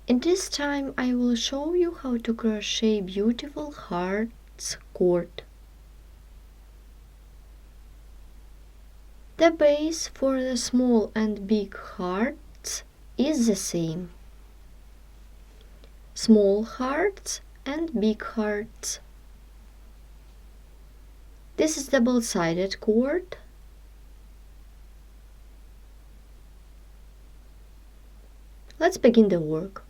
And this time I will show you how to crochet beautiful hearts cord. The base for the small and big hearts is the same. Small hearts and big hearts. This is double-sided cord. Let's begin the work.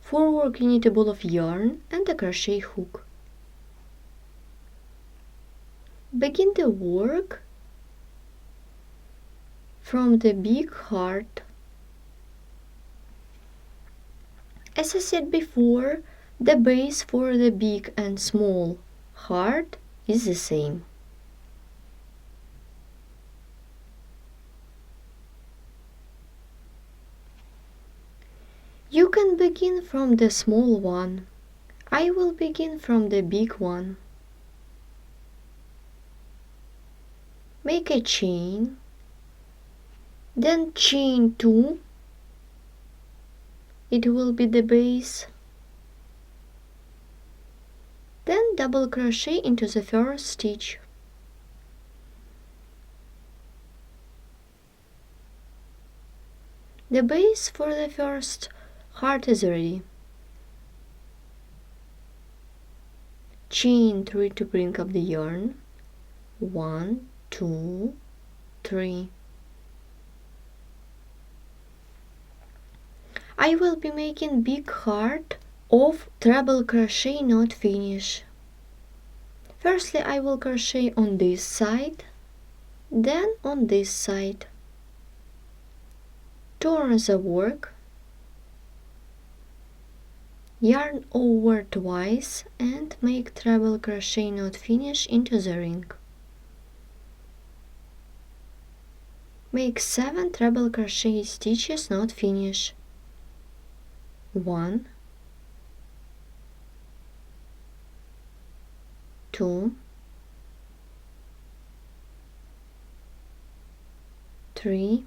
For work you need a ball of yarn and a crochet hook. Begin the work from the big heart. As I said before, the base for the big and small heart is the same. You can begin from the small one. I will begin from the big one. Make a chain, then chain 2. It will be the base. Then double crochet into the first stitch. The base for the first heart is ready. Chain 3 to bring up the yarn. 1, 2, 3. I will be making big heart of treble crochet not finish. Firstly, I will crochet on this side, then on this side. Turn the work, yarn over twice and make treble crochet not finish into the ring. Make 7 treble crochet stitches not finish. 1, 2, 3,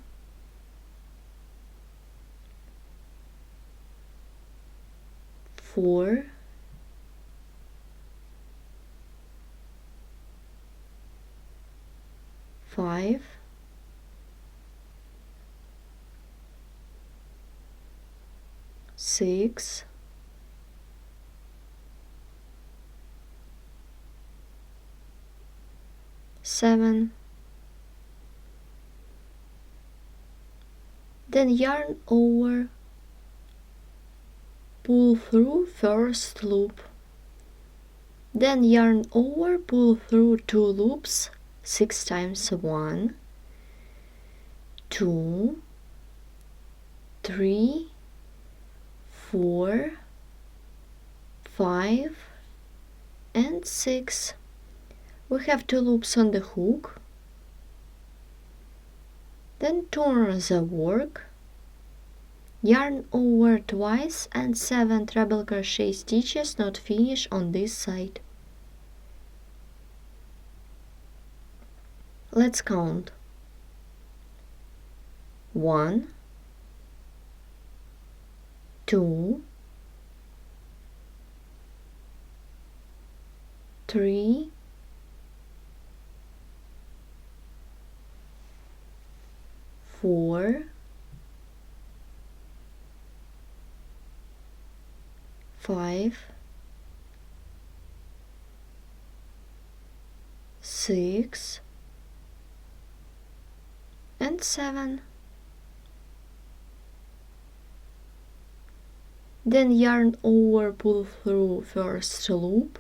4, 5, 6, 7. Then yarn over, pull through first loop. Then yarn over, pull through 2 loops 6 times. 1, 2, 3, 4, 5, and 6. We have 2 loops on the hook. Then turn the work, yarn over twice and 7 treble crochet stitches not finish on this side. Let's count. 1, 2, 3, 4, 5, 6, and 7. Then yarn over, pull through first loop,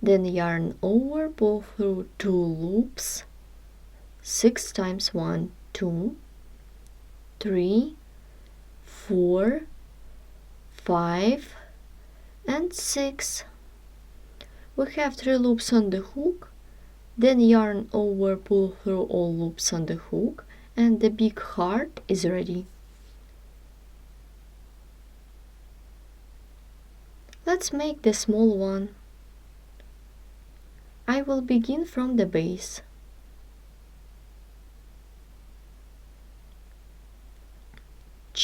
then yarn over, pull through 2 loops 6 times. 1, 2, 3, 4, 5, and 6. We have 3 loops on the hook, then yarn over, pull through all loops on the hook, and the big heart is ready. Let's make the small one. I will begin from the base.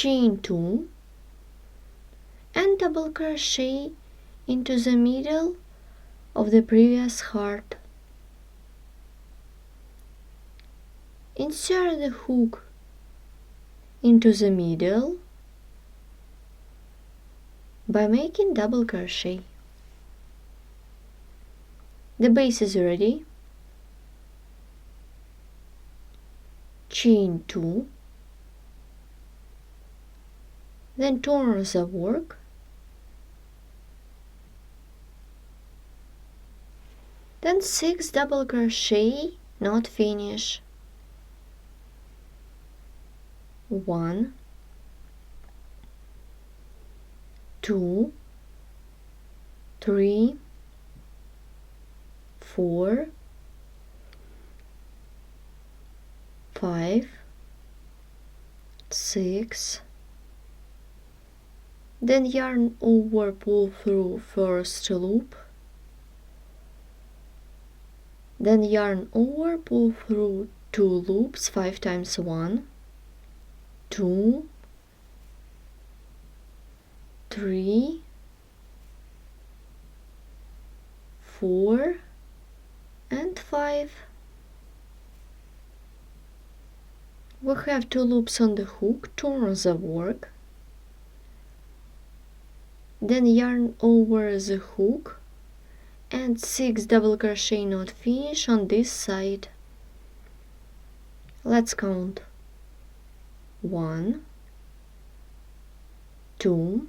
chain 2 and double crochet into the middle of the previous heart. Insert the hook into the middle by making double crochet. The base is ready. Chain 2, then turn the work, then 6 double crochet, not finish. 1, 2, 3, 4, 5, 6, then yarn over, pull through first loop, then yarn over, pull through 2 loops 5 times 1, 2, 3, 4, and 5. We have 2 loops on the hook, turn the work, then yarn over the hook and 6 double crochet not finish on this side. Let's count. 1, 2,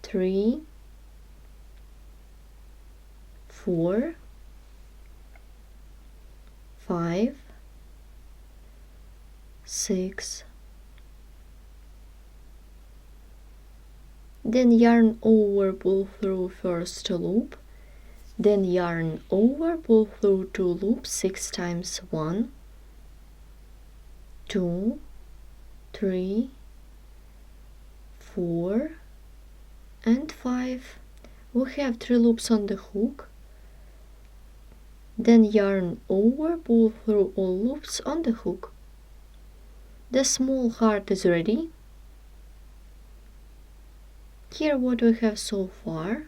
3, 4, 5, 6, then yarn over, pull through first loop, then yarn over, pull through 2 loops 6 times 1, 2, 3, 4, and 5. We have 3 loops on the hook, then yarn over, pull through all loops on the hook. The small heart is ready. Here what we have so far.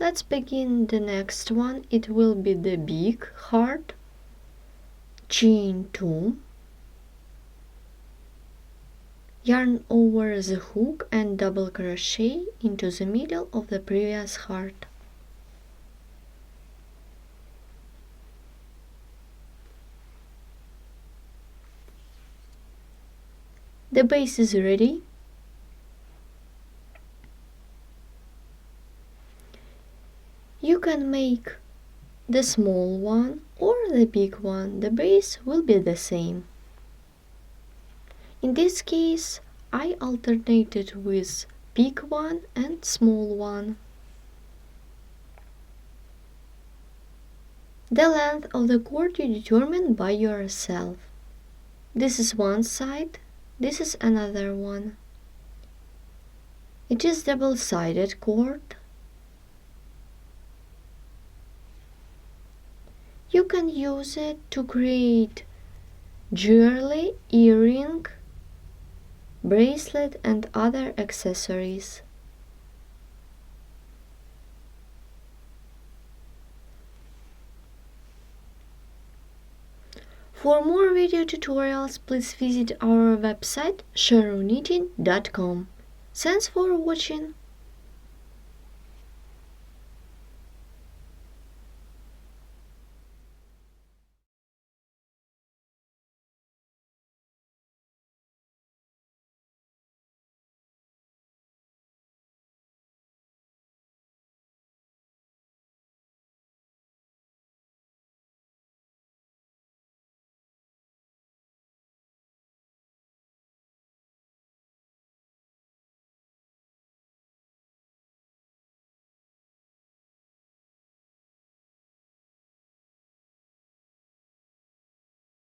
Let's begin the next one. It will be the big heart. Chain 2, yarn over the hook and double crochet into the middle of the previous heart. The base is ready. You can make the small one or the big one. The base will be the same. In this case, I alternated with big one and small one. The length of the cord you determine by yourself. This is one side, this is another one. It is double-sided cord. You can use it to create jewelry, earring, bracelet and other accessories. For more video tutorials, please visit our website sharoknitting.com. Thanks for watching.